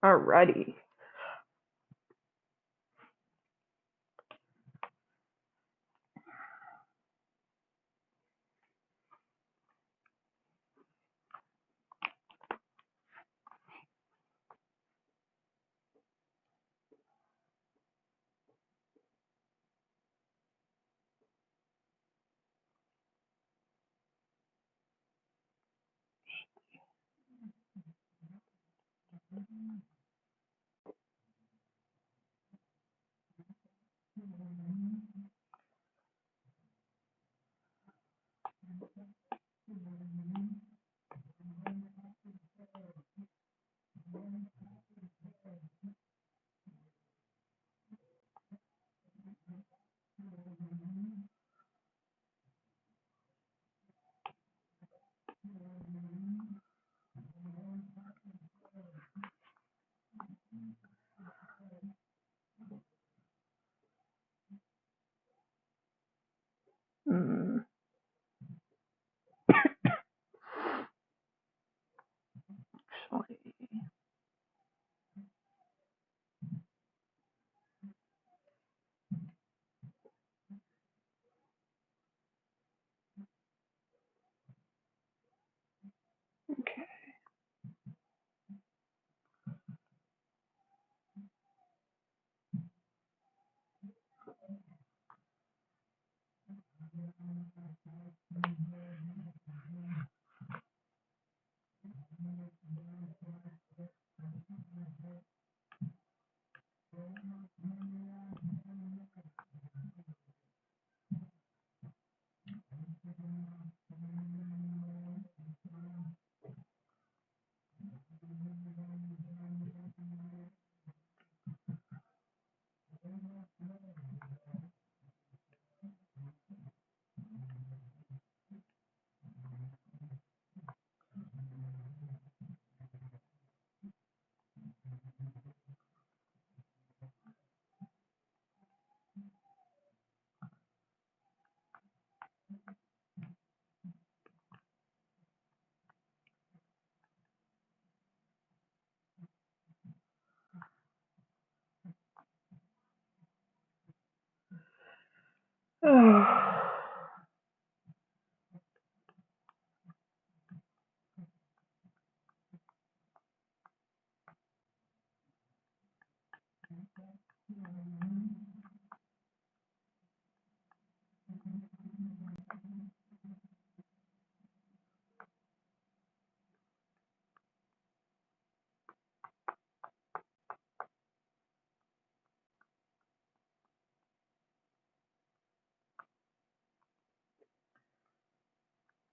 Alrighty. Mm, actually, okay.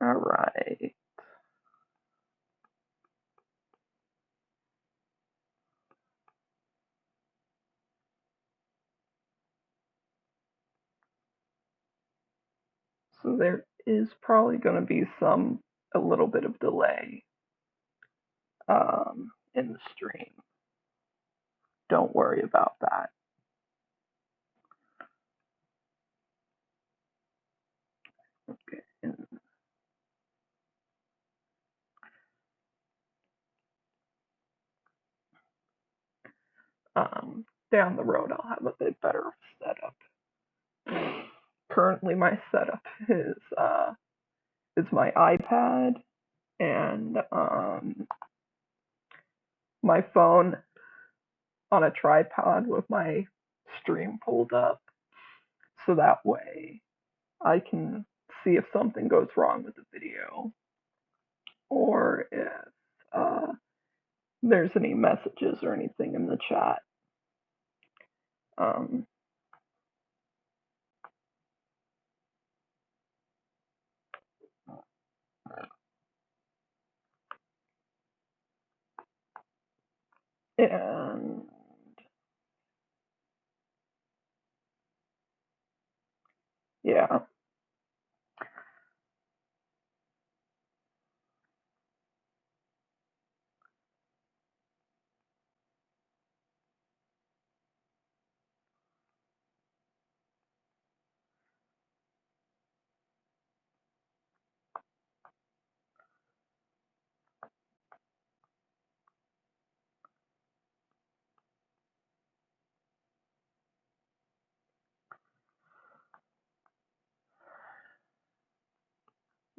Alright. So there is probably going to be a little bit of delay in the stream. Don't worry about that. Okay. And, down the road, I'll have a bit better setup. Currently, my setup is my iPad and my phone on a tripod with my stream pulled up, so that way I can see if something goes wrong with the video or if uh, there's any messages or anything in the chat. Um, and yeah,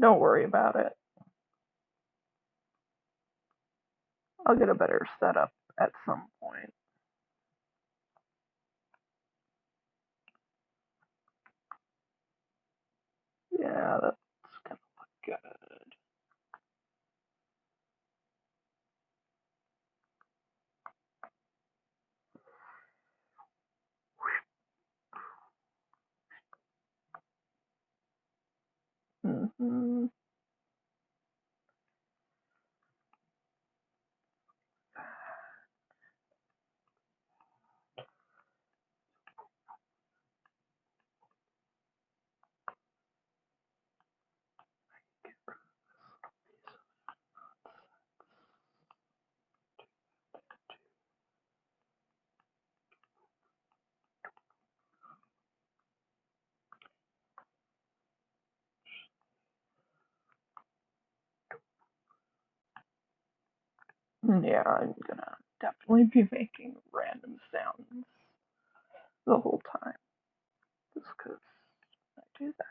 Don't worry about it. I'll get a better setup at some point. Yeah, that's gonna look good. Mm-hmm. Yeah, I'm gonna definitely be making random sounds the whole time. Just because I do that.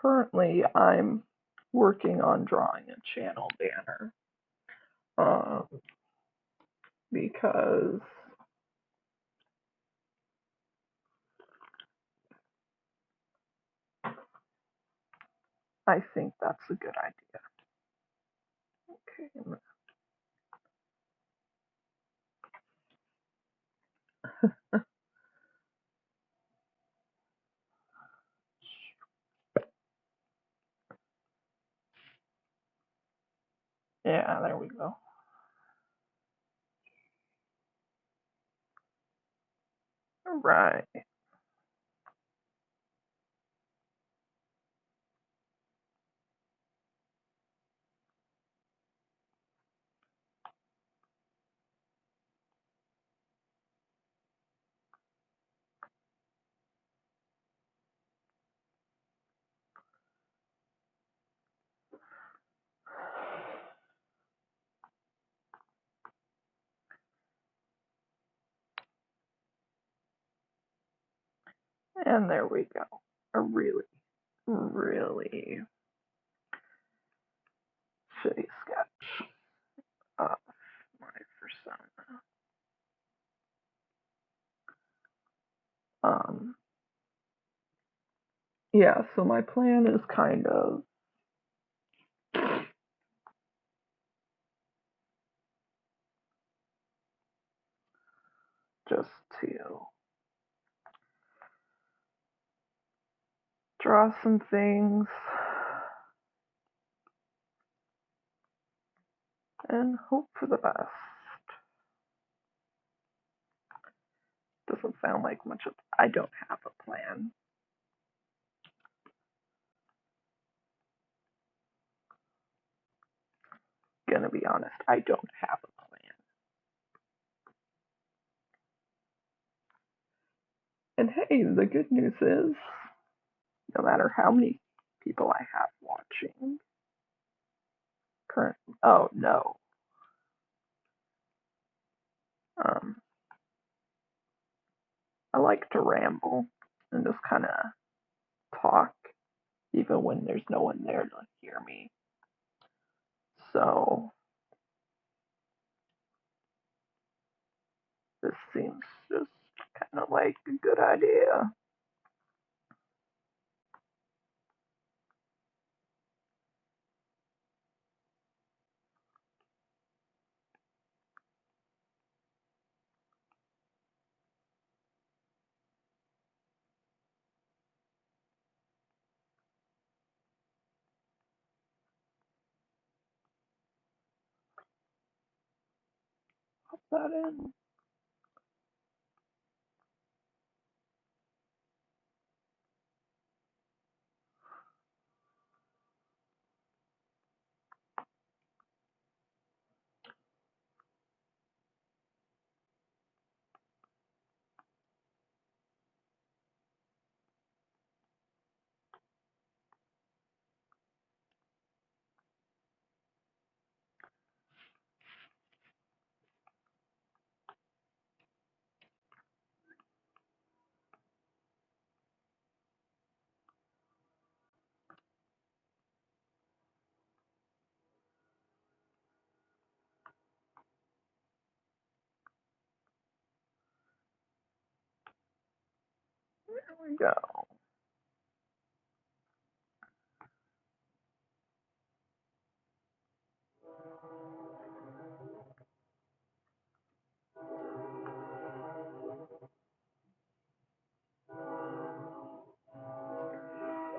Currently, I'm working on drawing a channel banner. Uh, because I think that's a good idea. Okay. Yeah, there we go. Right. And there we go. A really, really shitty sketch of my persona. Um, yeah, so my plan is kind of just to draw some things and hope for the best. Doesn't sound like much of I don't have a plan. Gonna be honest, I don't have a plan. And hey, the good news is, no matter how many people I have watching, current oh no, um, I like to ramble and just kind of talk, even when there's no one there to hear me. So this seems just kind of like a good idea. Pop that in. we go.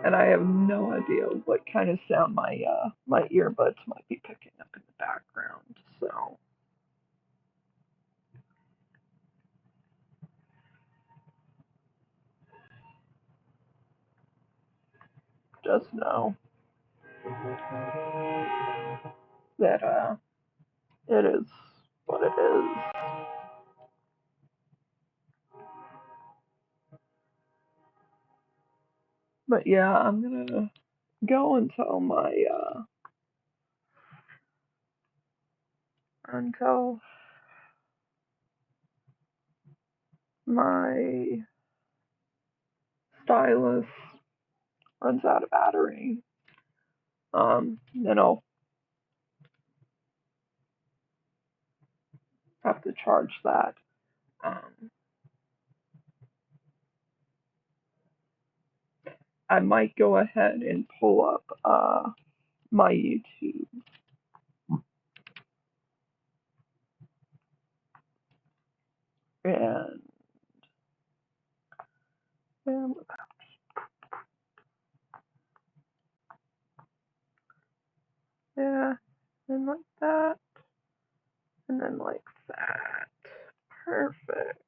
And I have no idea what kind of sound my earbuds might be picking up in the background. So just know that it is what it is. But yeah, I'm gonna go until my stylus runs out of battery. Then I'll have to charge that. Um, I might go ahead and pull up my YouTube and and yeah, and like that, and then like that. Perfect.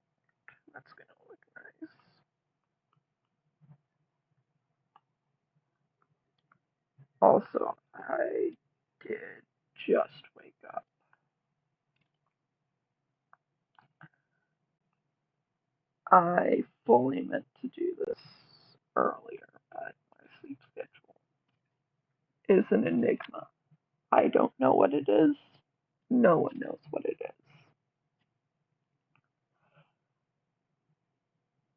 That's gonna look nice. Also, I did just wake up. I fully meant to do this earlier, but my sleep schedule is an enigma. I don't know what it is. No one knows what it is.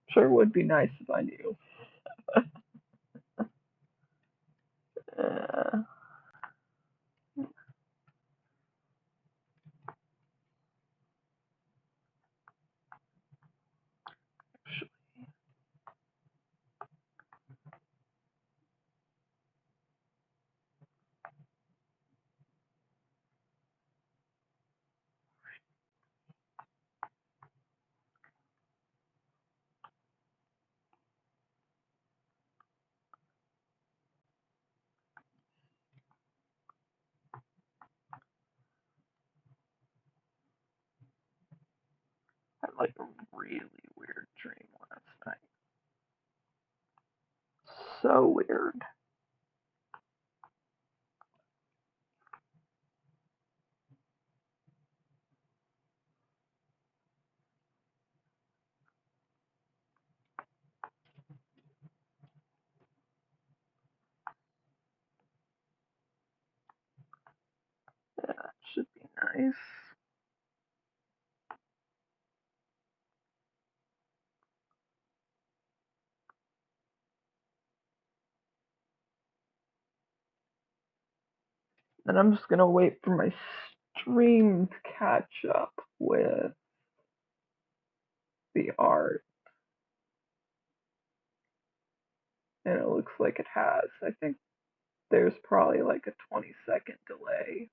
Sure would be nice if I knew. Uh, I had like a really weird dream last night. So weird. Yeah, it should be nice. And I'm just gonna wait for my stream to catch up with the art. And it looks like it has. I think there's probably like a 20-second delay.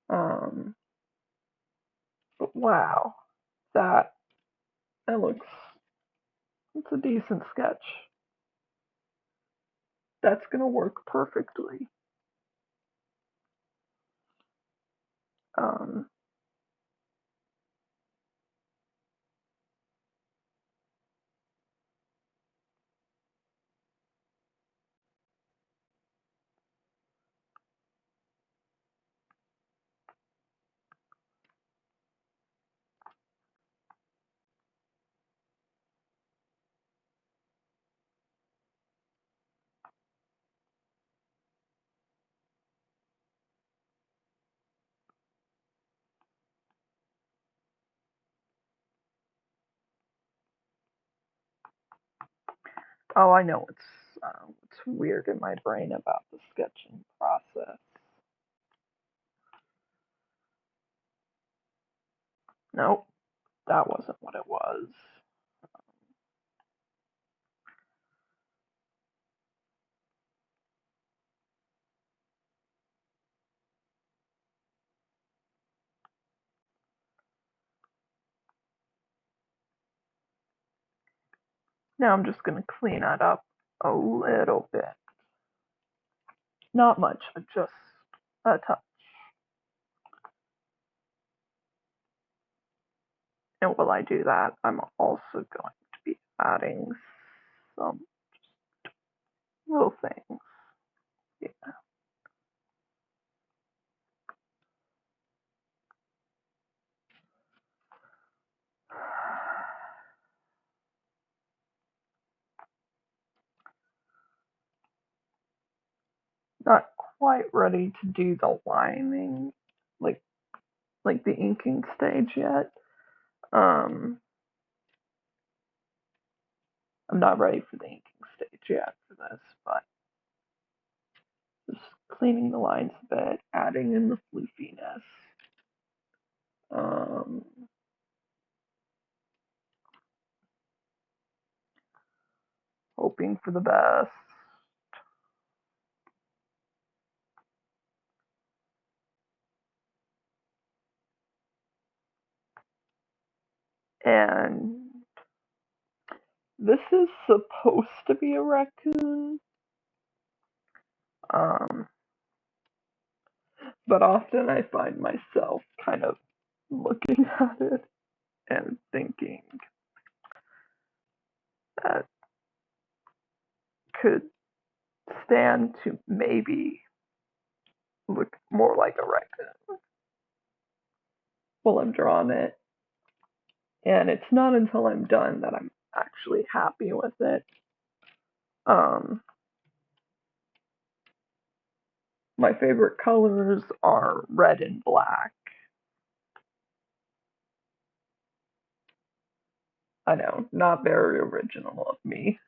Um, but wow, that that looks it's a decent sketch. That's gonna work perfectly. Um, oh, I know what's weird in my brain about the sketching process. Nope, that wasn't what it was. Now I'm just going to clean that up a little bit. Not much, but just a touch. And while I do that, I'm also going to be adding some little things. Yeah. Not quite ready to do the lining, like the inking stage yet. I'm not ready for the inking stage yet for this, but just cleaning the lines a bit, adding in the floofiness. Hoping for the best. And this is supposed to be a raccoon. But often I find myself kind of looking at it and thinking that could stand to maybe look more like a raccoon while I'm drawing it. And it's not until I'm done that I'm actually happy with it. My favorite colors are red and black. I know, not very original of me.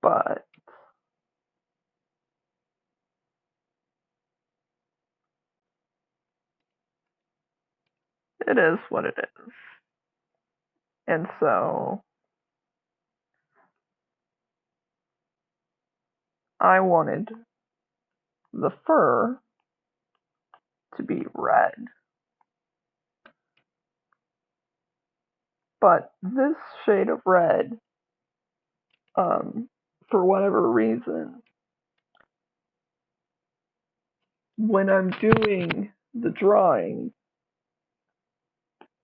But it is what it is. And so I wanted the fur to be red. But this shade of red, for whatever reason, when I'm doing the drawing,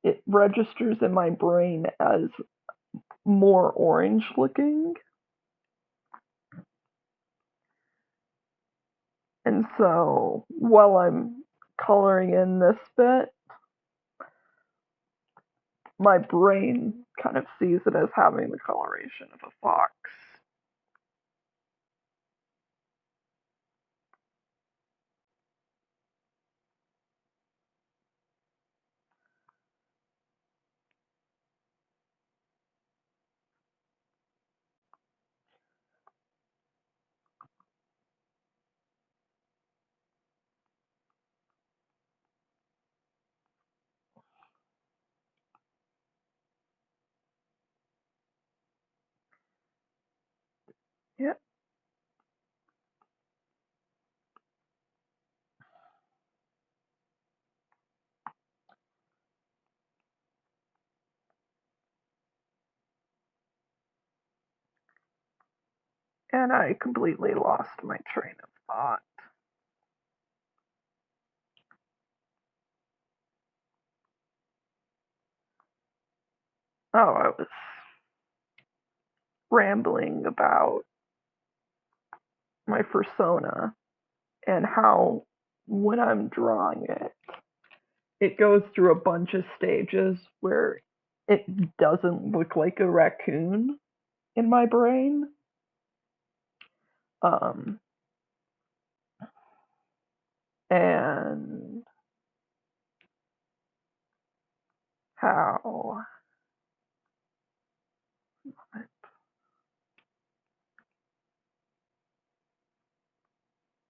it registers in my brain as more orange looking. And so while I'm coloring in this bit, my brain kind of sees it as having the coloration of a fox. Yeah. And I completely lost my train of thought. Oh, I was rambling about my persona and how when I'm drawing it, it goes through a bunch of stages where it doesn't look like a raccoon in my brain. And how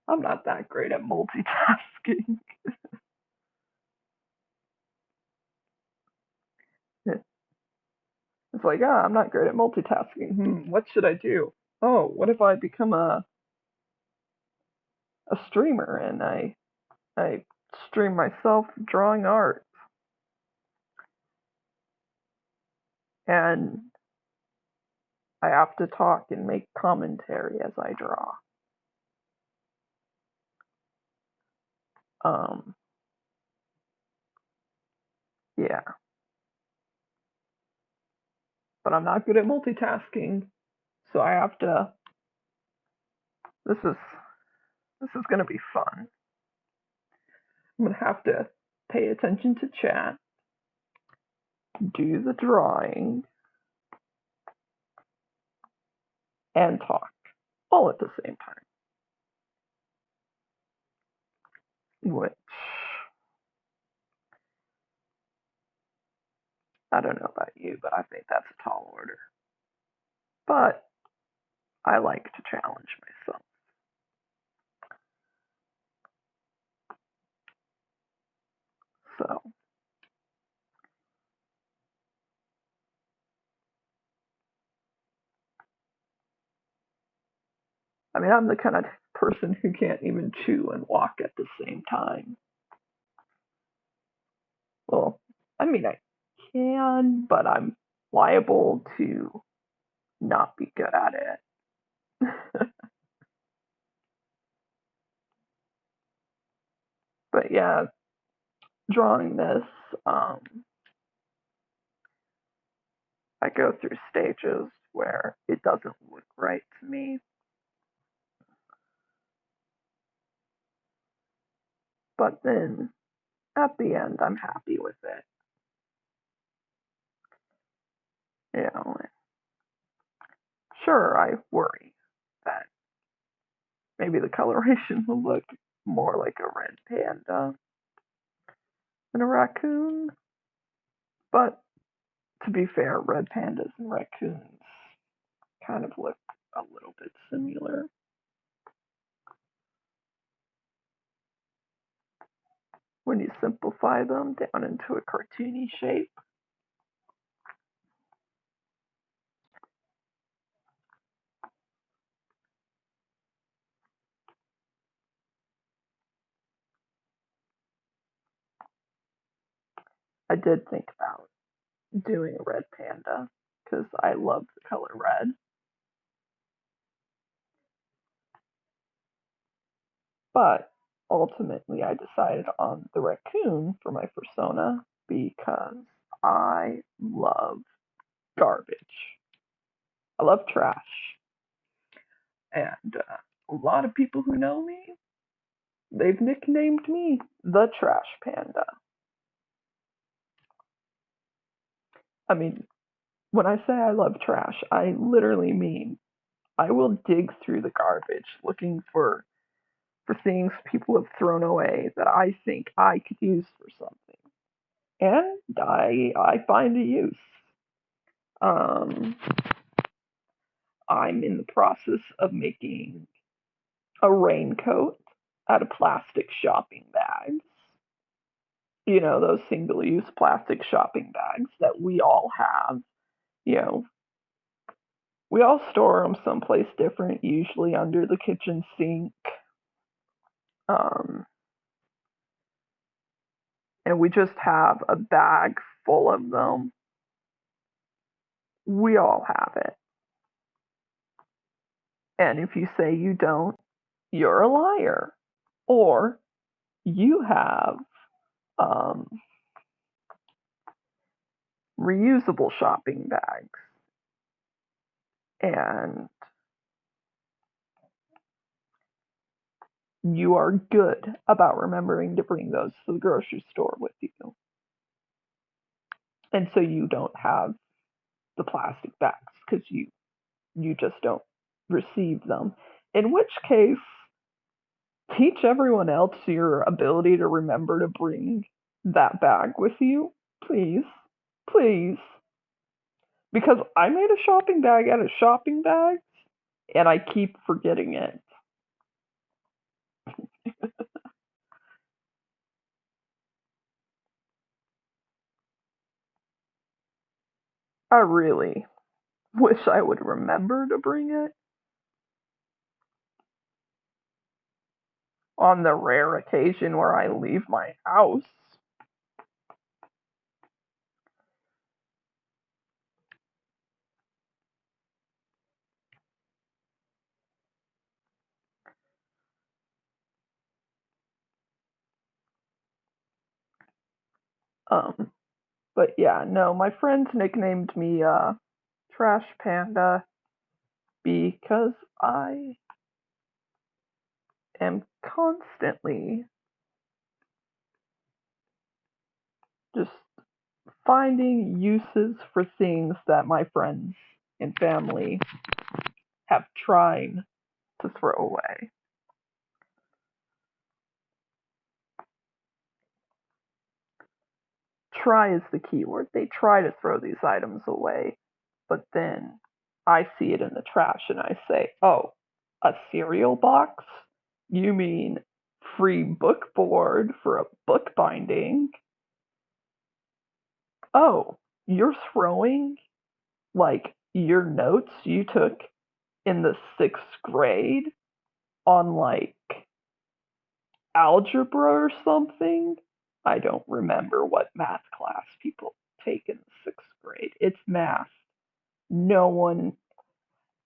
I'm not that great at multitasking. It's like, I'm not great at multitasking. What should I do? Oh, what if I become a streamer and I stream myself drawing art? and I have to talk and make commentary as I draw. Um, yeah, but I'm not good at multitasking, so I have to. This is this is gonna be fun. I'm gonna have to pay attention to chat, do the drawing, and talk all at the same time. Which I don't know about you, but I think that's a tall order. But I like to challenge myself. So, I mean, I'm the kind of person who can't even chew and walk at the same time. Well, I mean, I can, but I'm liable to not be good at it. But yeah, drawing this, um, I go through stages where it doesn't look right to me. But then at the end, I'm happy with it. You know, sure, I worry that maybe the coloration will look more like a red panda than a raccoon. But to be fair, red pandas and raccoons kind of look a little bit similar. When you simplify them down into a cartoony shape. I did think about doing a red panda because I love the color red. But ultimately, I decided on the raccoon for my persona because I love garbage. I love trash. And a lot of people who know me, they've nicknamed me the Trash Panda. I mean, when I say I love trash, I literally mean I will dig through the garbage looking for things people have thrown away that I think I could use for something. And I find a use. Um, I'm in the process of making a raincoat out of plastic shopping bags. You know, those single use plastic shopping bags that we all have. You know, we all store them someplace different, usually under the kitchen sink. Um, and we just have a bag full of them. We all have it. And if you say you don't, you're a liar. Or you have um, reusable shopping bags. And you are good about remembering to bring those to the grocery store with you. And so you don't have the plastic bags because you just don't receive them. In which case, teach everyone else your ability to remember to bring that bag with you, please. Please. Because I made a shopping bag out of shopping bags and I keep forgetting it. I really wish I would remember to bring it on the rare occasion where I leave my house. Um, but yeah, no, my friends nicknamed me Trash Panda because I am constantly just finding uses for things that my friends and family have tried to throw away. Try is the key word. They try to throw these items away, but then I see it in the trash and I say, oh, a cereal box? You mean free book board for a book binding? Oh, you're throwing like your notes you took in the sixth grade on like algebra or something? I don't remember what math class people take in the sixth grade. It's math. No one,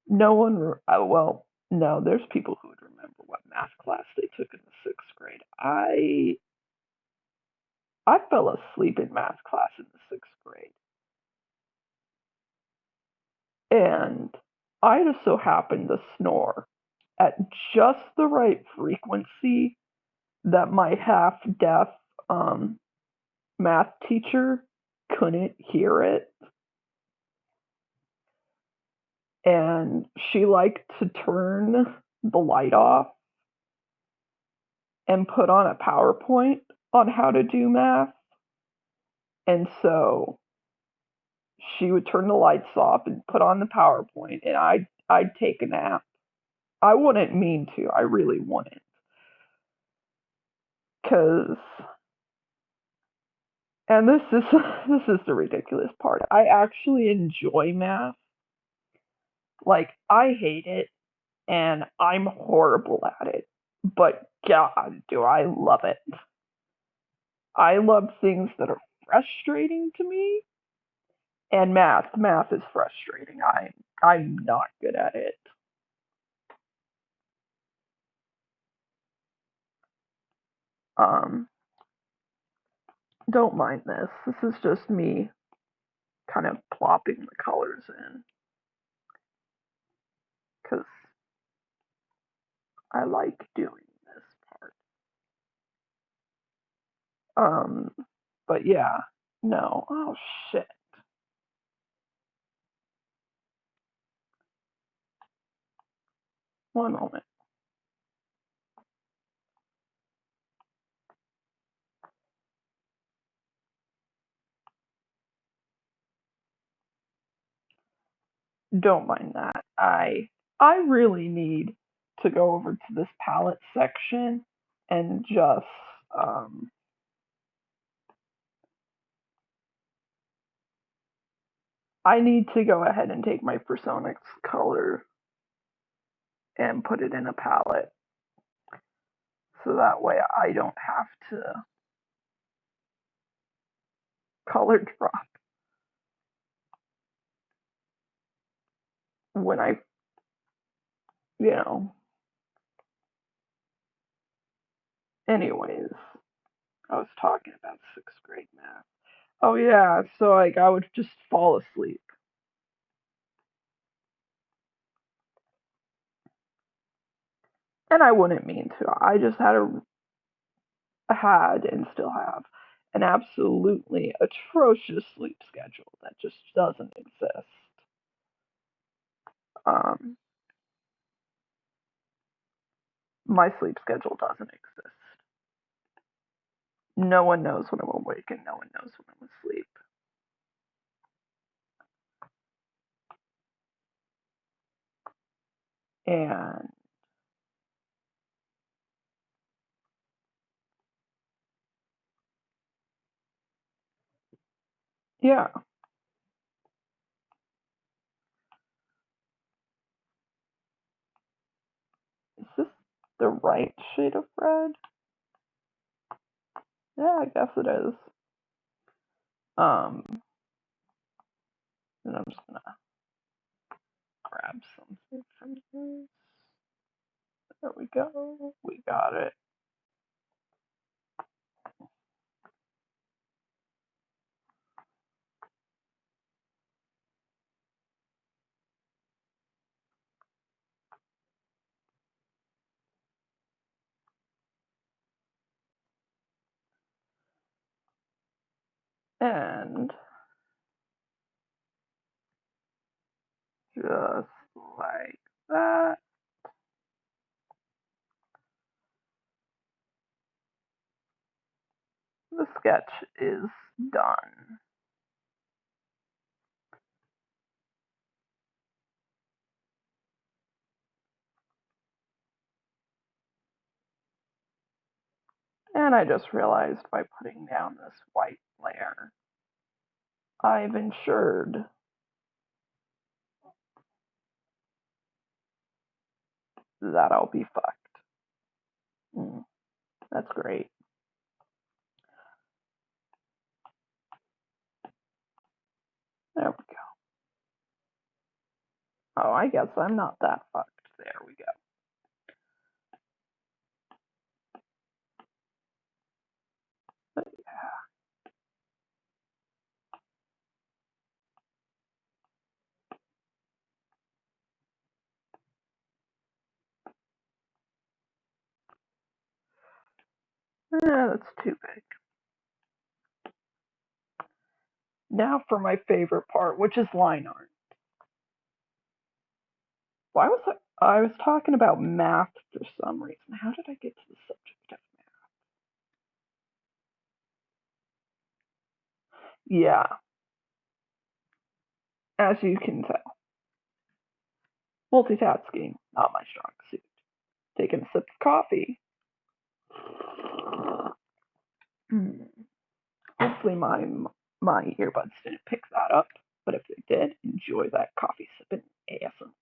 no one, well, no, there's people who would remember what math class they took in the sixth grade. I fell asleep in math class in the sixth grade. And I just so happened to snore at just the right frequency that my half deaf math teacher couldn't hear it. And she liked to turn the light off and put on a PowerPoint on how to do math. And so she would turn the lights off and put on the PowerPoint, and I'd take a nap. I wouldn't mean to. I really wouldn't, because and this is this is the ridiculous part. I actually enjoy math. Like I hate it, and I'm horrible at it. But God, do I love it. I love things that are frustrating to me, and math is frustrating. I'm not good at it. Um, don't mind this. This is just me kind of plopping the colors in because I like doing this part. Um, but yeah, no. Oh shit. One moment. Don't mind that. I really need to go over to this palette section and just um I need to go ahead and take my Personics color and put it in a palette so that way I don't have to color drop when I, you know, anyways, I was talking about sixth grade math. Oh yeah, so like I would just fall asleep. And I wouldn't mean to. I just had and still have an absolutely atrocious sleep schedule that just doesn't exist. Um, my sleep schedule doesn't exist. No one knows when I'm awake and no one knows when I'm asleep. And yeah, is this the right shade of red? Yeah, I guess it is. Um, and I'm just gonna grab something from this. There we go. We got it. And just like that, the sketch is done. And I just realized by putting down this white layer, I've ensured that I'll be fucked. That's great. There we go. Oh, I guess I'm not that fucked. There we go. But that's too big. Now for my favorite part, which is line art. Why was I was talking about math for some reason. How did I get to the subject of math? Yeah, as you can tell, multitasking, not my strong suit. Taking a sip of coffee. Hopefully my earbuds didn't pick that up, but if they did, enjoy that coffee sipping ASMR.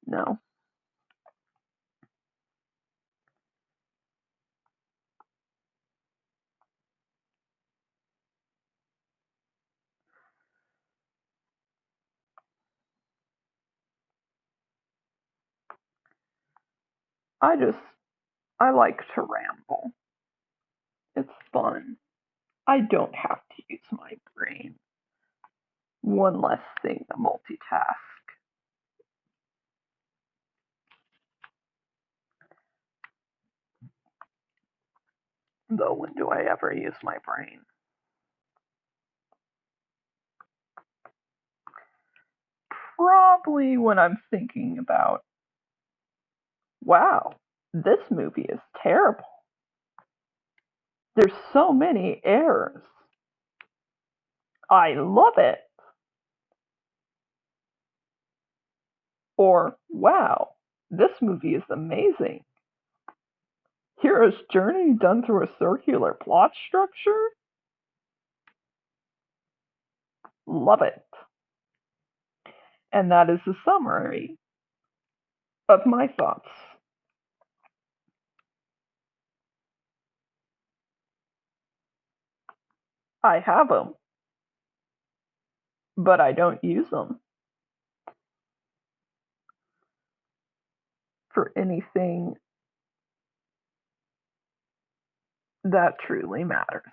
No. I just I like to ramble. It's fun. I don't have to use my brain. One less thing to multitask. Though when do I ever use my brain? Probably when I'm thinking about, wow, this movie is terrible. There's so many errors. I love it. Or, wow, this movie is amazing. Hero's journey done through a circular plot structure? Love it. And that is a summary of my thoughts. I have them, but I don't use them for anything that truly matters.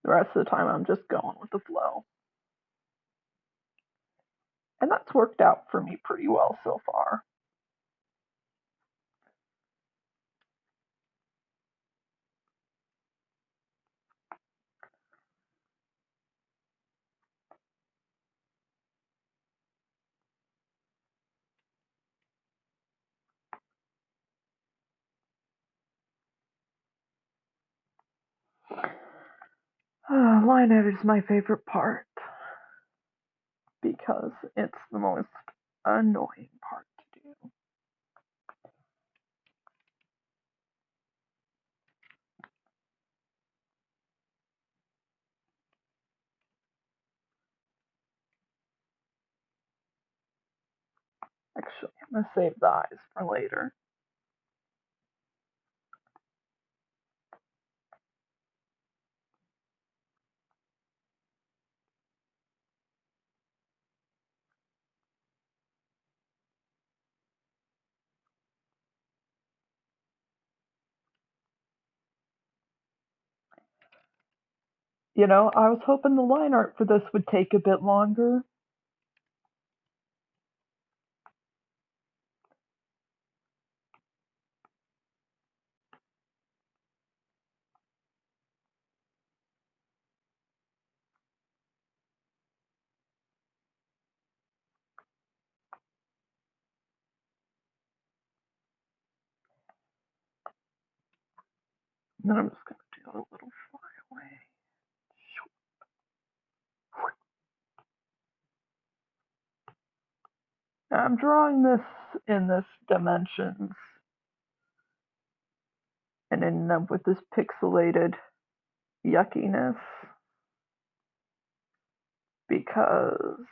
The rest of the time, I'm just going with the flow. And that's worked out for me pretty well so far. Line edit is my favorite part because it's the most annoying part to do. Actually, I'm going to save the eyes for later. You know, I was hoping the line art for this would take a bit longer. And then I'm just going to do a little flyaway. Now I'm drawing this in this dimensions and ending up with this pixelated yuckiness because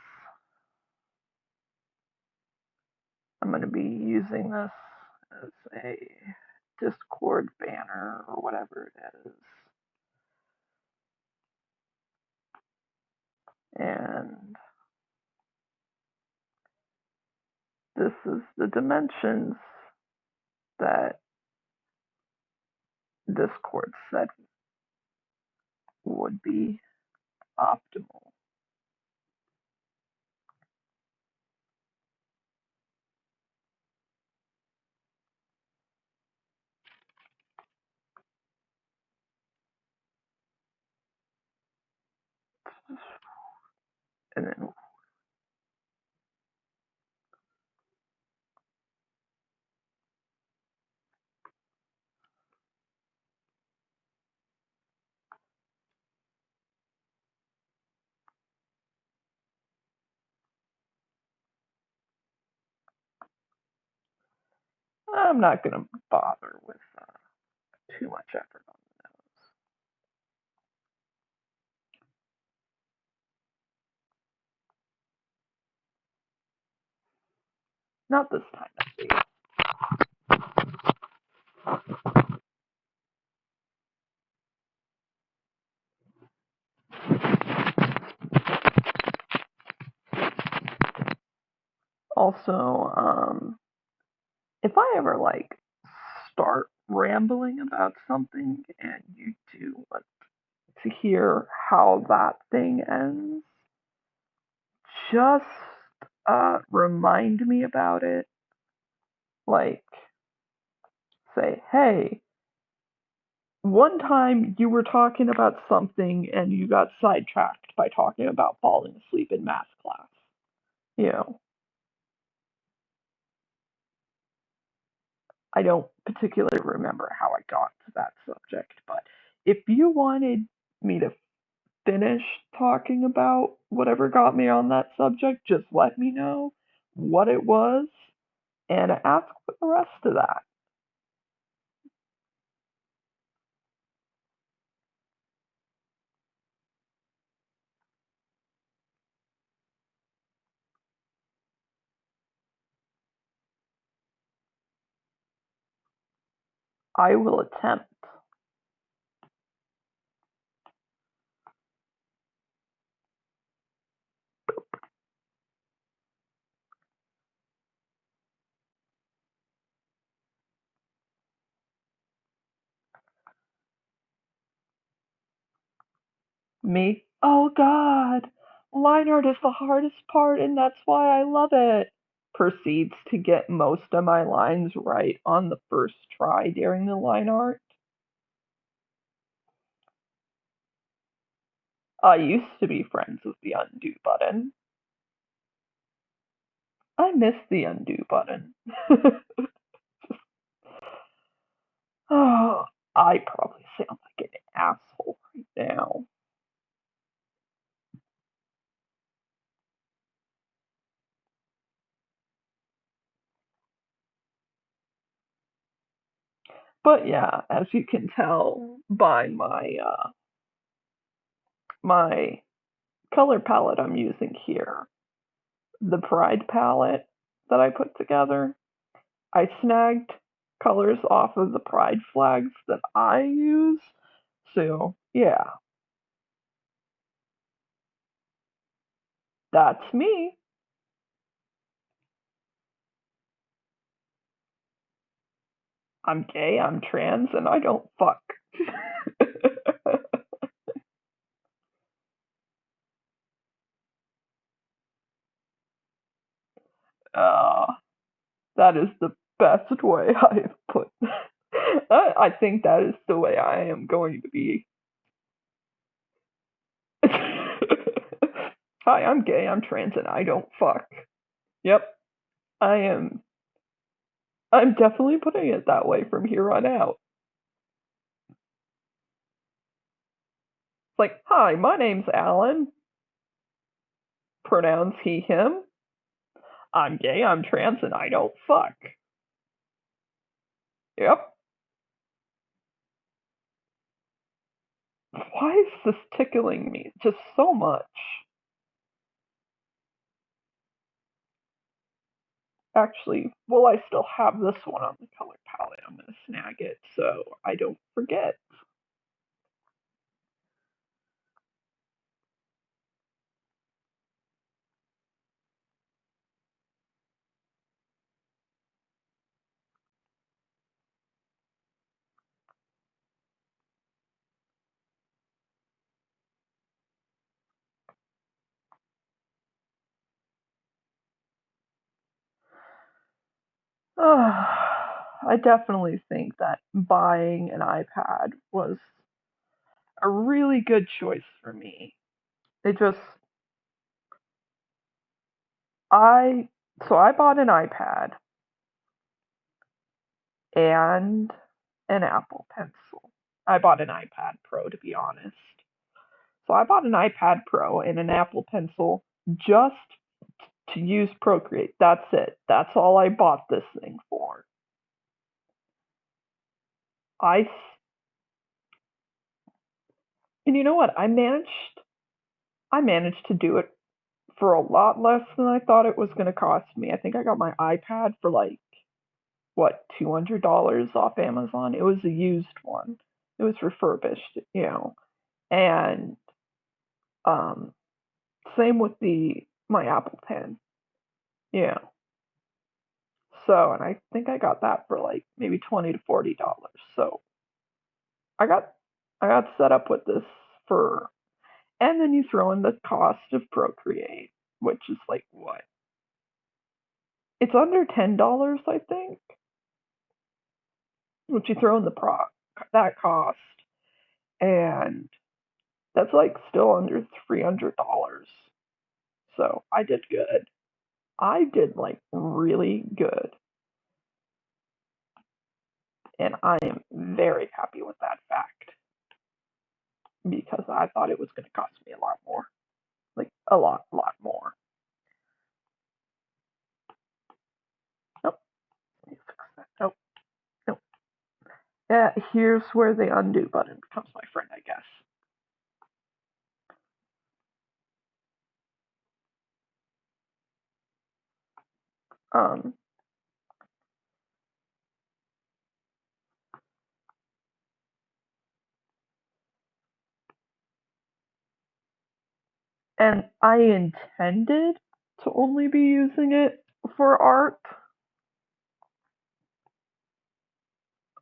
I'm going to be using this as a Discord banner or whatever it is. And this is the dimensions that Discord said would be optimal. And then I'm not going to bother with too much effort on the nose. Not this time, at least. Also, if I ever start rambling about something and you do want to hear how that thing ends, just remind me about it. Like, say, hey, one time you were talking about something and you got sidetracked by talking about falling asleep in math class. You know, I don't particularly remember how I got to that subject, but if you wanted me to finish talking about whatever got me on that subject, just let me know what it was and ask for the rest of that. I will attempt. Me? Oh God! Line art is the hardest part, and that's why I love it. Proceeds to get most of my lines right on the first try during the line art. I used to be friends with the undo button. I miss the undo button. Oh, I probably sound like an asshole right now. But yeah, as you can tell by my color palette I'm using here, the Pride palette that I put together, I snagged colors off of the Pride flags that I use. So yeah, that's me. I'm gay, I'm trans, and I don't fuck. uh, that is the best way I've put. I think that is the way I am going to be. Hi, I'm gay, I'm trans, and I don't fuck. Yep, I am. I'm definitely putting it that way from here on out. It's like, hi, my name's Alan. Pronouns he, him. I'm gay, I'm trans, and I don't fuck. Yep. Why is this tickling me just so much? Actually, well, I still have this one on the color palette. I'm going to snag it so I don't forget. I definitely think that buying an iPad was a really good choice for me. It just, I, so I bought an iPad and an Apple Pencil. I bought an iPad Pro, to be honest. So I bought an iPad Pro and an Apple Pencil just to use Procreate. That's it. That's all I bought this thing for. I and you know what? I managed to do it for a lot less than I thought it was going to cost me. I think I got my iPad for like what, $200 off Amazon. It was a used one. It was refurbished. And um same with the my Apple Pen. Yeah. So, and I think I got that for like maybe $20 to $40. So I got I got set up with this for, and then you throw in the cost of Procreate, which is like what? It's under $10, I think. Which you throw in the that cost, and that's like still under $300. So I did good. I did like really good, and I am very happy with that fact because I thought it was going to cost me a lot more, like a lot more. Nope. Let me fix that. Nope. Nope. Yeah, here's where the undo button becomes my friend, I guess. Um, and I intended to only be using it for art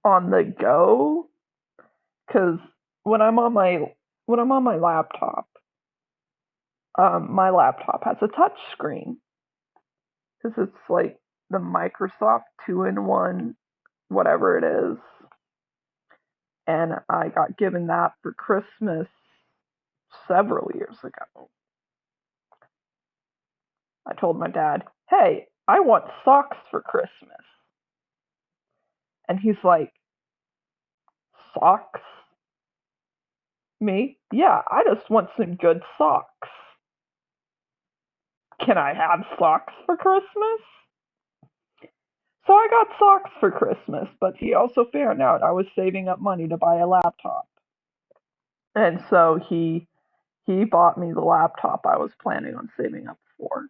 on the go, because when I'm on my laptop, my laptop has a touch screen because it's like the Microsoft two-in-one, whatever it is, and I got given that for Christmas several years ago. I told my dad, "Hey, I want socks for Christmas," and he's like, "Socks? Me? Yeah, I just want some good socks. Can I have socks for Christmas?" So I got socks for Christmas, but he also found out I was saving up money to buy a laptop. And so he bought me the laptop I was planning on saving up for.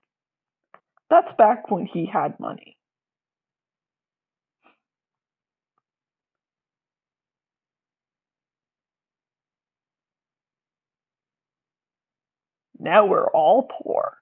That's back when he had money. Now we're all poor.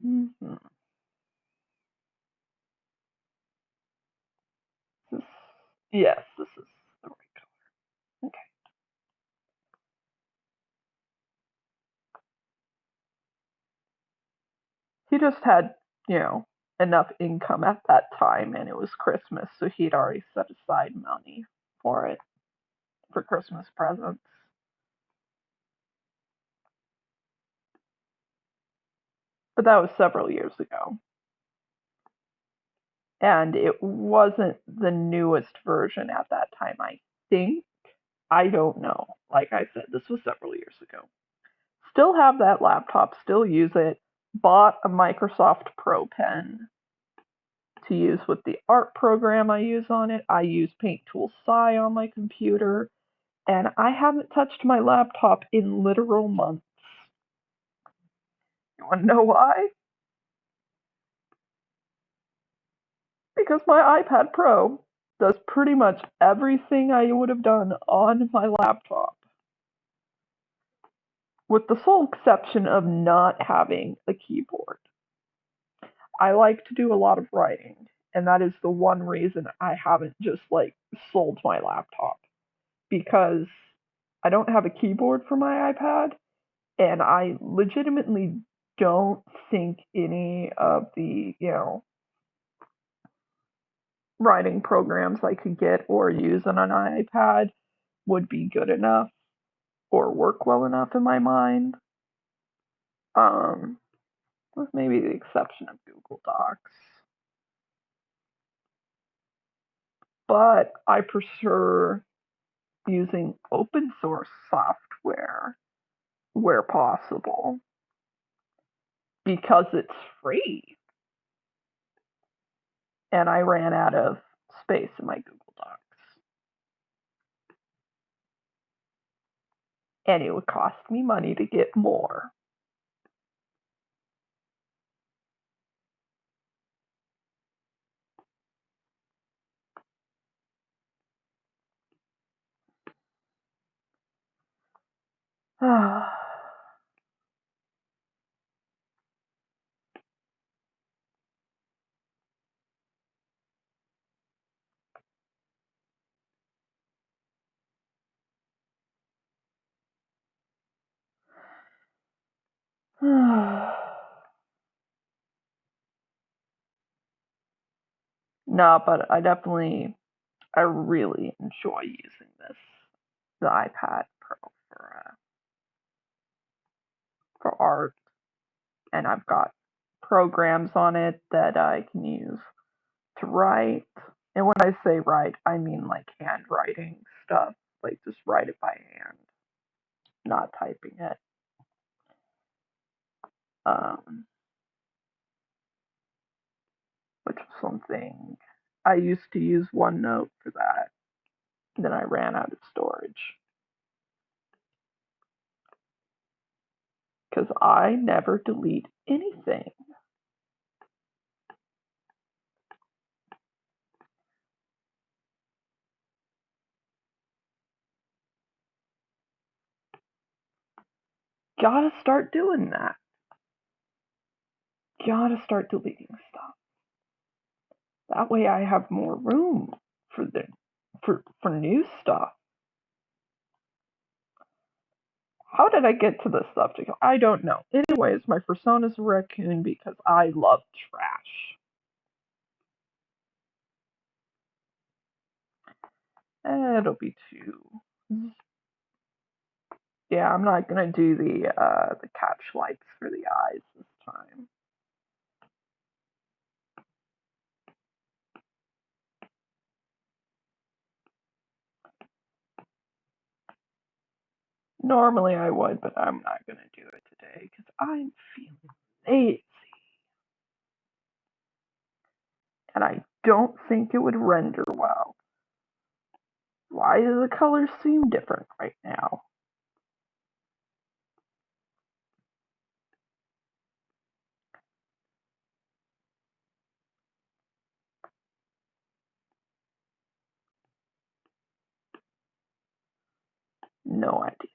Mm-hmm. This, yes, this is the right color. Okay. He just had, you know, enough income at that time, and it was Christmas, so he'd already set aside money for it, for Christmas presents. But that was several years ago. And it wasn't the newest version at that time, I think. I don't know. Like I said, this was several years ago. Still have that laptop, still use it. Bought a Microsoft Pro Pen to use with the art program I use on it. I use Paint Tool Sai on my computer, and I haven't touched my laptop in literal months. You want to know why? Because my iPad Pro does pretty much everything I would have done on my laptop, with the sole exception of not having a keyboard. I like to do a lot of writing, and that is the one reason I haven't just like sold my laptop, because I don't have a keyboard for my iPad, and I legitimately don't think any of the, writing programs I could get or use on an iPad would be good enough or work well enough in my mind. With maybe the exception of Google Docs. But I prefer using open source software where possible because it's free. And I ran out of space in my Google Docs. And it would cost me money to get more. No, but I really enjoy using the iPad Pro for art, and I've got programs on it that I can use to write. And when I say write, I mean like handwriting stuff, like just write it by hand, not typing it. Um, which was something I used to use OneNote for that. Then I ran out of storage because I never delete anything. Gotta start doing that. Gotta start deleting stuff. That way I have more room for new stuff. How did I get to this subject? I don't know. Anyways, my persona's a raccoon because I love trash. It'll be two. Yeah, I'm not gonna do the catch lights for the eyes this time. Normally I would, but I'm not gonna do it today because I'm feeling lazy. And I don't think it would render well. Why do the colors seem different right now? No idea.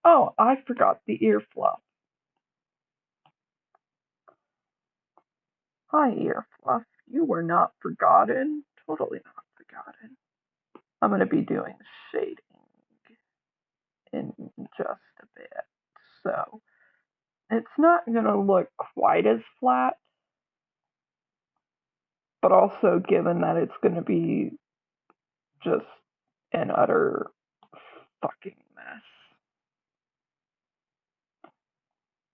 Oh, I forgot the ear fluff. Hi, ear fluff. You were not forgotten. Totally not forgotten. I'm going to be doing shading in just a bit. So it's not going to look quite as flat, but also given that it's going to be just an utter fucking mess.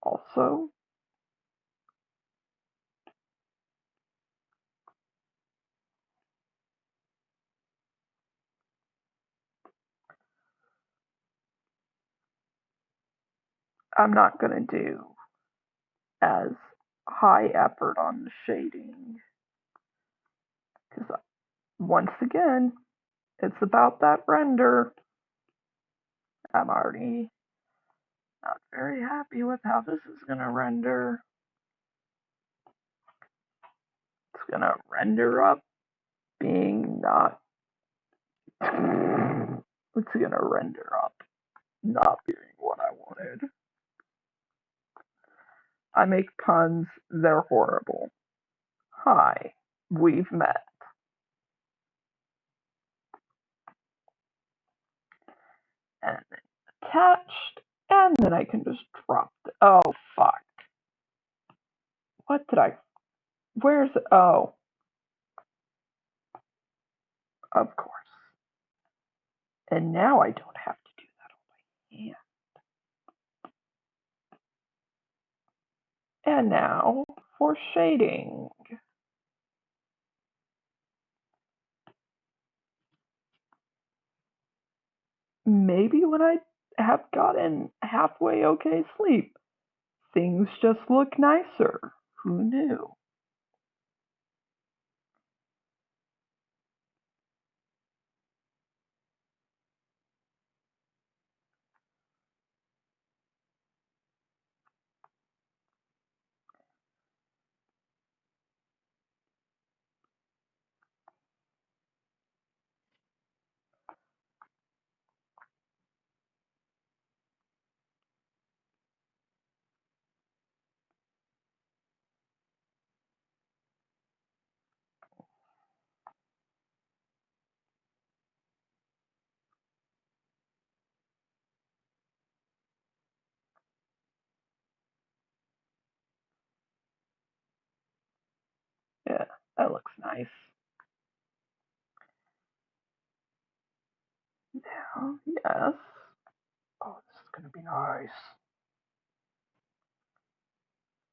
Also, I'm not going to do as high effort on the shading because once again, it's about that render. I'm already not very happy with how this is going to render. It's going to render up being not. It's going to render up not being what I wanted. I make puns, they're horrible. Hi, we've met. And then attached, and then I can just drop it. Oh, fuck. What did I. Where's. Oh, of course. And now I don't have to do that on my hand. And now for shading. Maybe when I have gotten halfway okay sleep, things just look nicer. Who knew? Yeah, that looks nice. Now, yes. Oh, this is gonna be nice.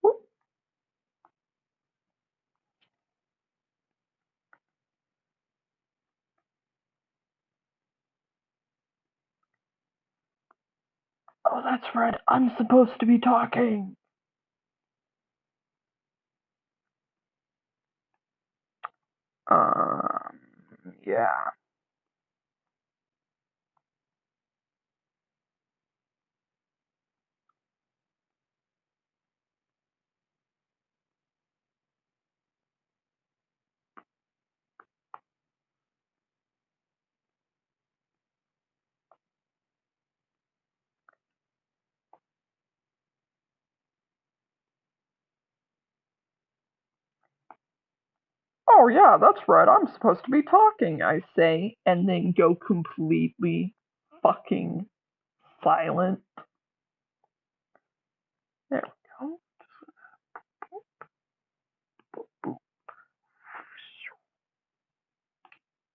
Whoop. Oh, that's right. I'm supposed to be talking. Um, yeah. Oh, yeah, that's right. I'm supposed to be talking, I say, and then go completely fucking silent. There we go.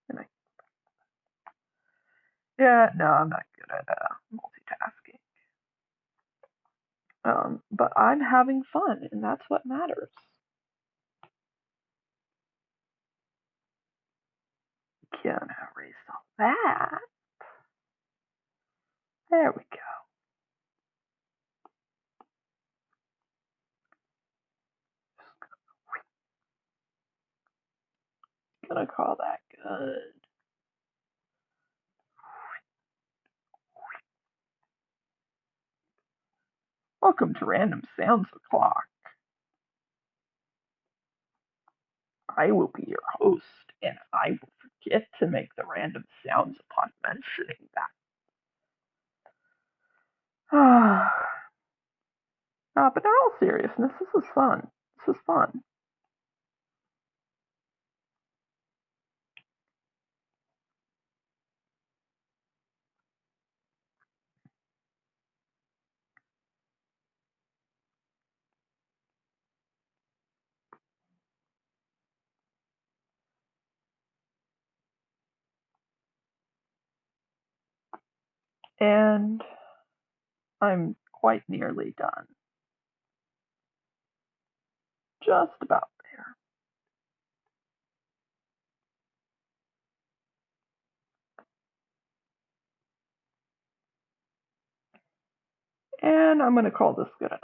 And yeah, no, I'm not good at multitasking. But I'm having fun, and that's what matters. Gonna erase all that. There we go. Gonna call that good. Welcome to Random Sounds O'Clock. I will be your host, and I will forget to make the random sounds upon mentioning that. But in all seriousness, this is fun. This is fun. And I'm quite nearly done. Just about there. And I'm going to call this good enough.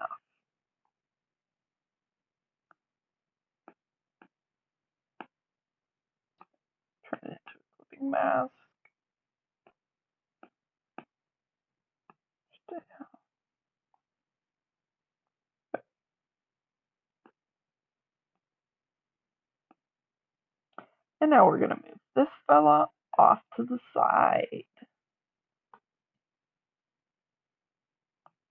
Turn it into a clipping mask. And now we're going to move this fella off to the side.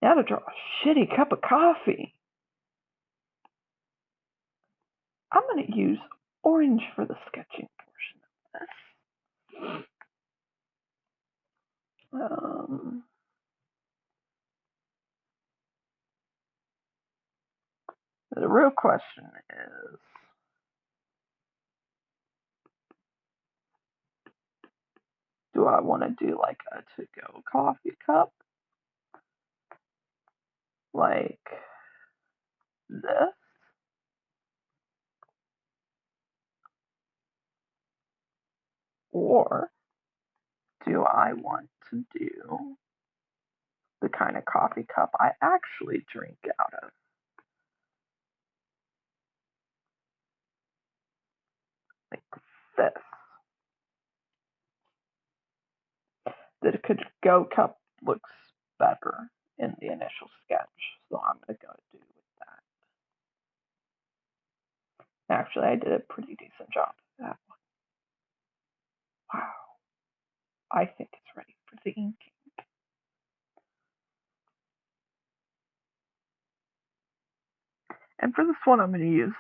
Now to draw a shitty cup of coffee. I'm going to use orange for the sketching portion of this. The real question is, do I want to do like a to-go coffee cup? Like this? Or do I want to do the kind of coffee cup I actually drink out of? Like this. The to-go cup looks better in the initial sketch, so I'm going to go do with that. Actually, I did a pretty decent job of that one. Wow. I think it's ready for the inking. And for this one, I'm going to use,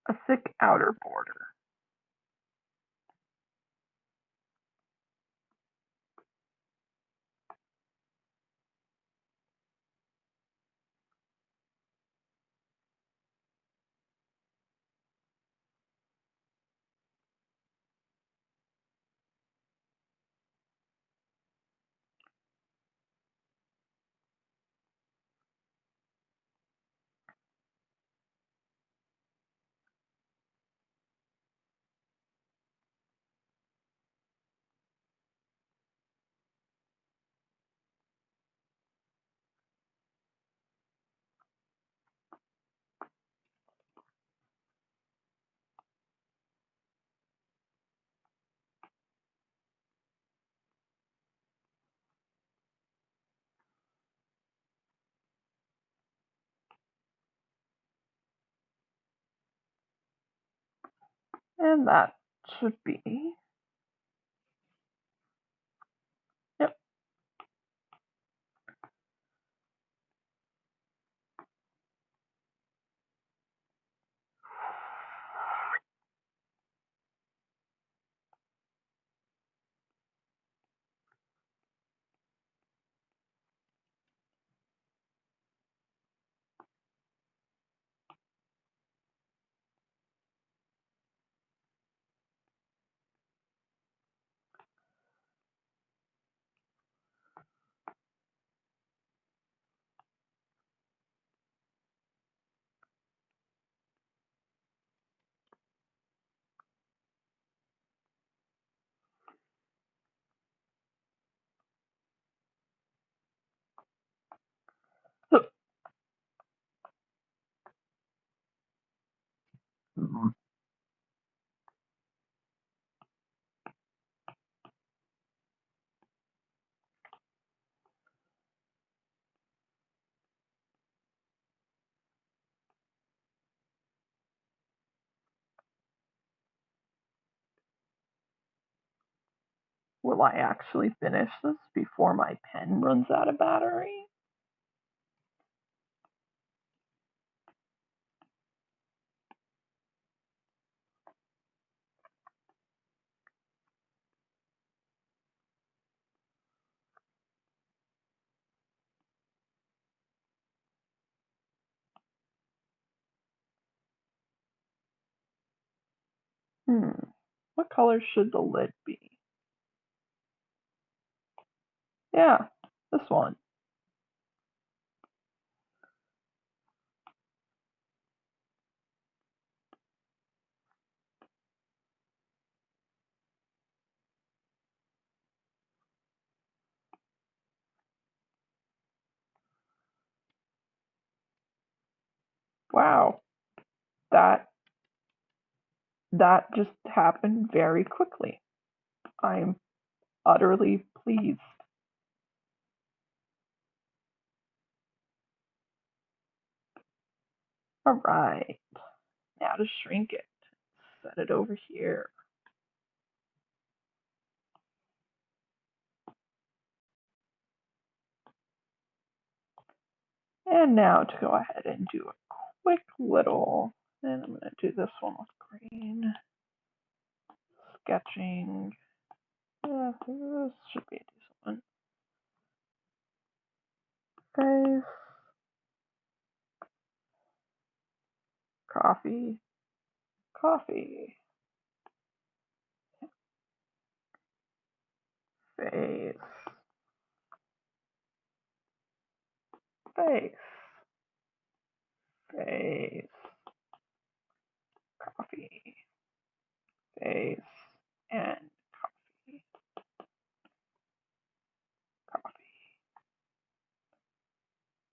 a thick outer border. And that should be, yep. Will I actually finish this before my pen runs out of battery? What color should the lid be? Yeah, this one. Wow, that just happened very quickly. I'm utterly pleased. All right, now to shrink it. Set it over here. And now to go ahead and do a quick little, and I'm going to do this one with green. Sketching. Yeah, this should be a decent one. Face. Coffee. Coffee. Face. Face. Face. Coffee. Face. And coffee. Coffee.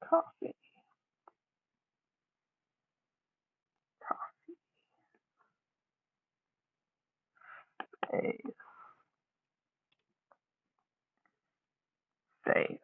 Coffee. Coffee. Face. Face.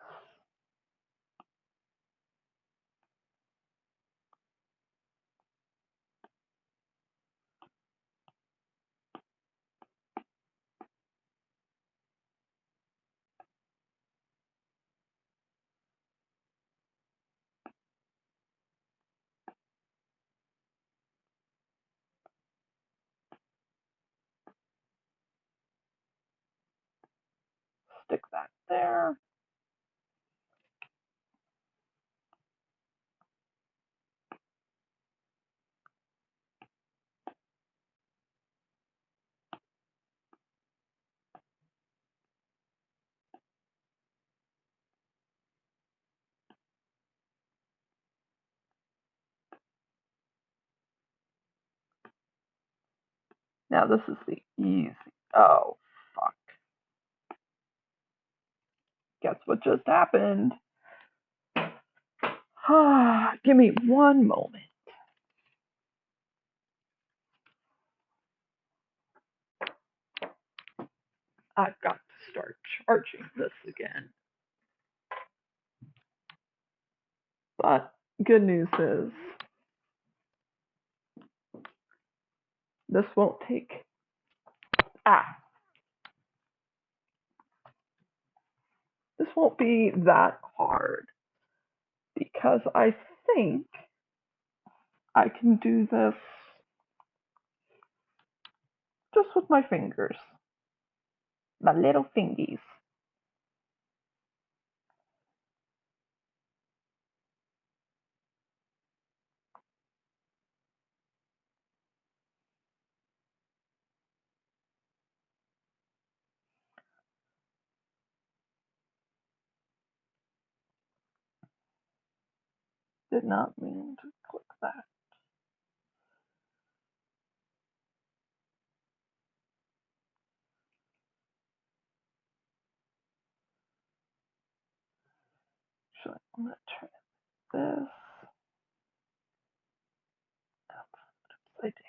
Stick that there. Now this is the easy. Oh, fuck. Guess what just happened? Give me one moment. I've got to start charging this again. But good news is this won't take this won't be that hard because I think I can do this just with my fingers. My little fingies. Did not mean to click that. Actually, I'm going to turn this upside down.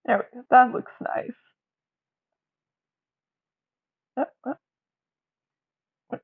There we go. That looks nice. Uh, uh,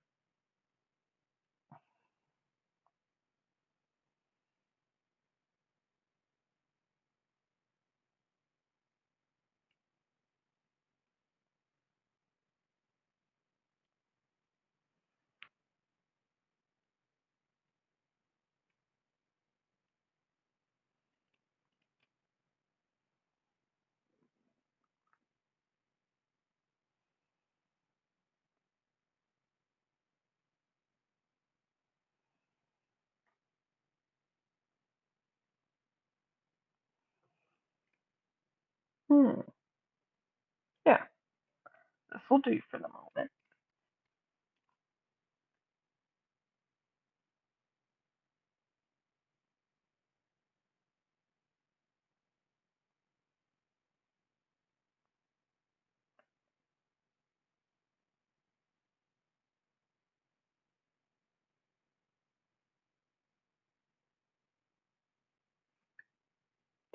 hmm. Yeah, this will do for the moment.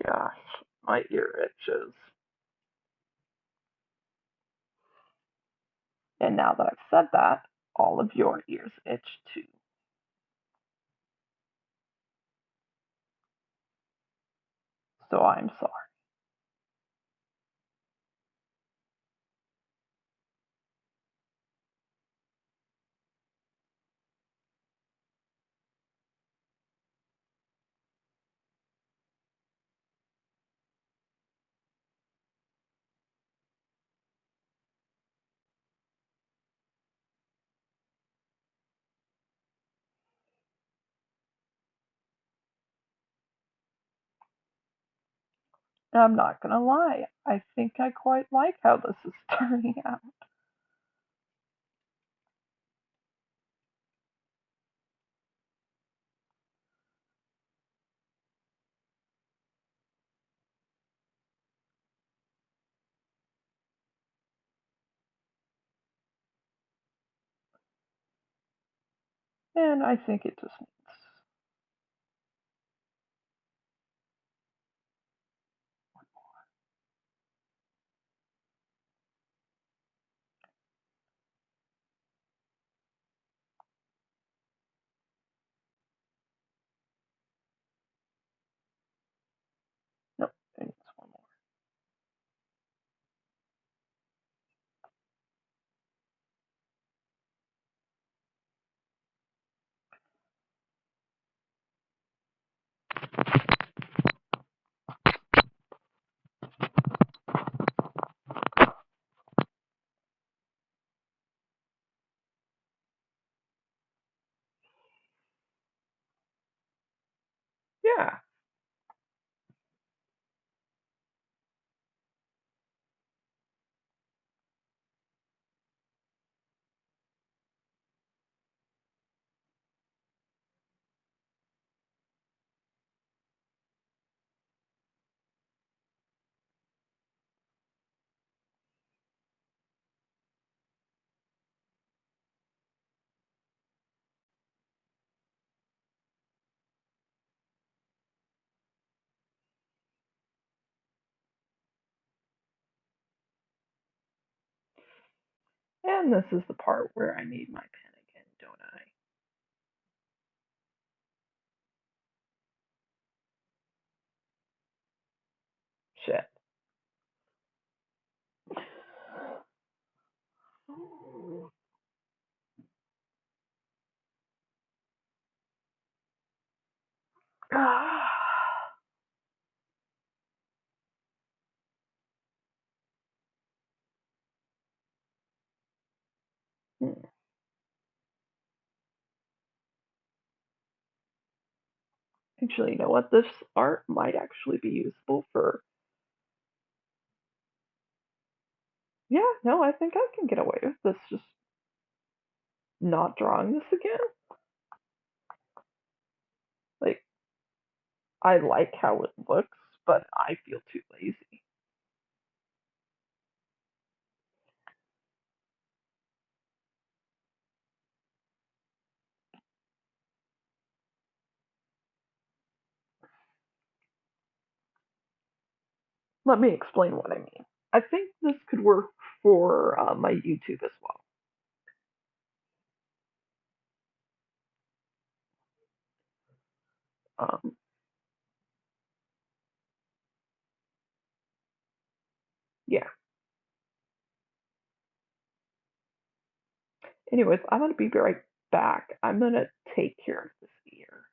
Gosh, my ear itches. And now that I've said that, all of your ears itch too. So I'm sorry. I'm not gonna lie, I think I quite like how this is turning out. And I think it just needs. Nope, it needs one more. Yeah. And this is the part where I need my pen again, don't I? Shit. Actually, you know what? This art might actually be useful for. Yeah, no, I think I can get away with this. Just not drawing this again. Like, I like how it looks, but I feel too lazy. let me explain what I mean. I think this could work for my YouTube as well. Um, yeah. Anyways, I'm gonna be right back. I'm gonna take care of this ear.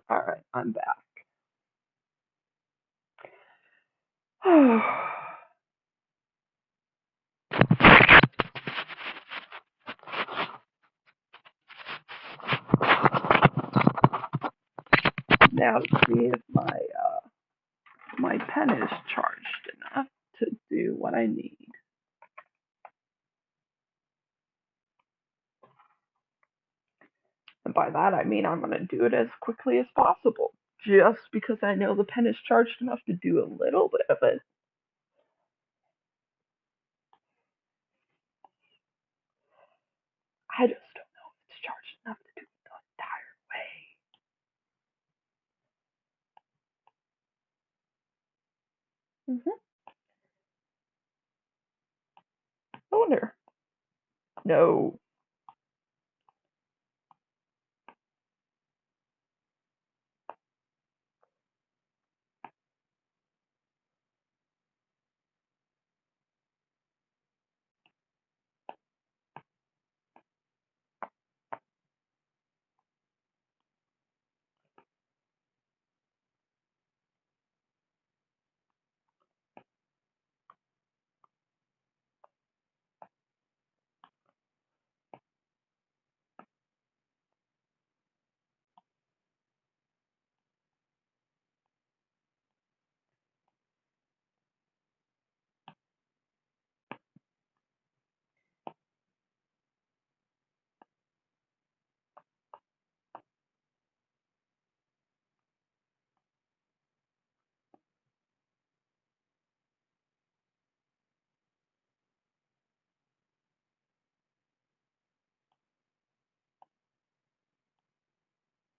All right, I'm back. Now to see if my pen is charged enough to do what I need. And by that I mean I'm going to do it as quickly as possible, just because I know the pen is charged enough to do a little bit of it. I just don't know if it's charged enough to do it the entire way. Mm-hmm. I wonder. No.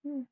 Hmm.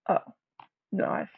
Oh, no, I see.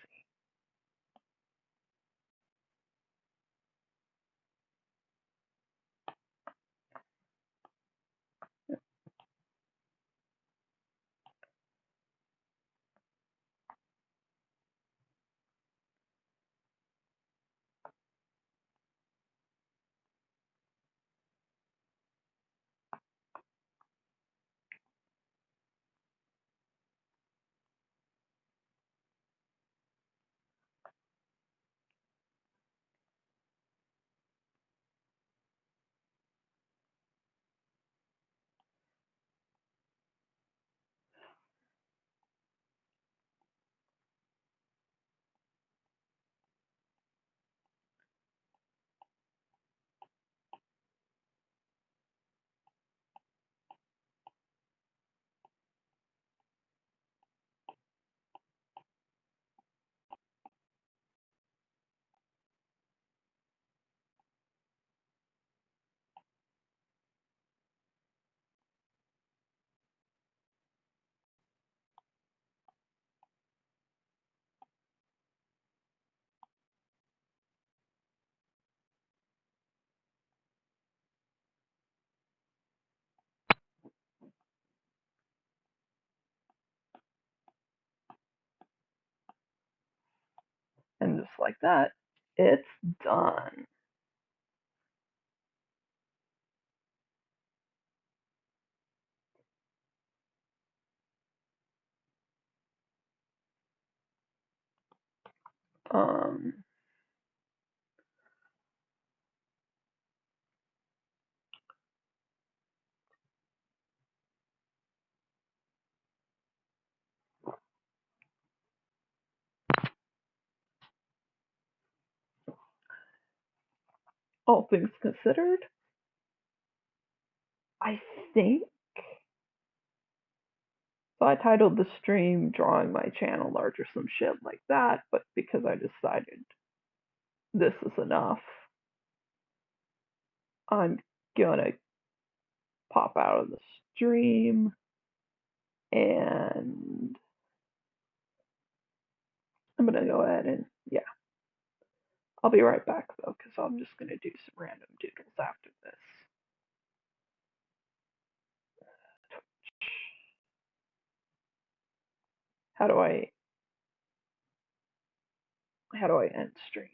And just like that, it's done. Um, all things considered, I think so. I titled the stream "Drawing My Channel Larger," some shit like that, but because I decided this is enough, I'm gonna pop out of the stream and I'm gonna go ahead and, yeah. I'll be right back though, because I'm just gonna do some random doodles after this. How do I end stream?